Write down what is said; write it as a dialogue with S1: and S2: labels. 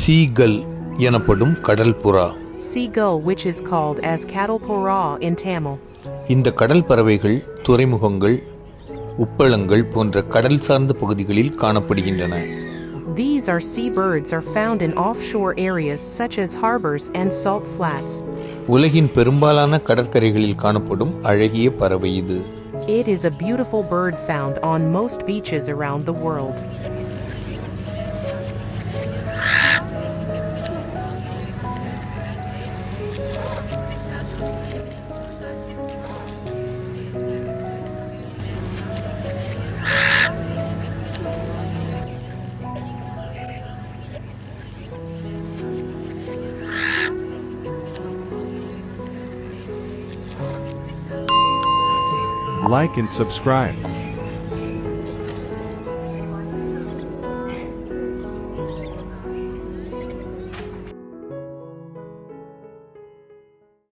S1: Seagull எனப்படும் கடல் புறா.
S2: Seagull, which is called as Kadalpura in Tamil.
S1: இந்த கடல் பறவைகள் துறைமுகங்கள், உப்பளங்கள் போன்ற கடல் சார்ந்த பகுதிகளில் காணப்படுகின்றன.
S2: These are seabirds are found in offshore areas such as harbors and salt flats.
S1: உலகின் பெரும்பாலான கடற்கரைகளில் காணப்படும் அழகிய பறவை இது.
S2: It is a beautiful bird found on most beaches around the world.
S3: Like and subscribe.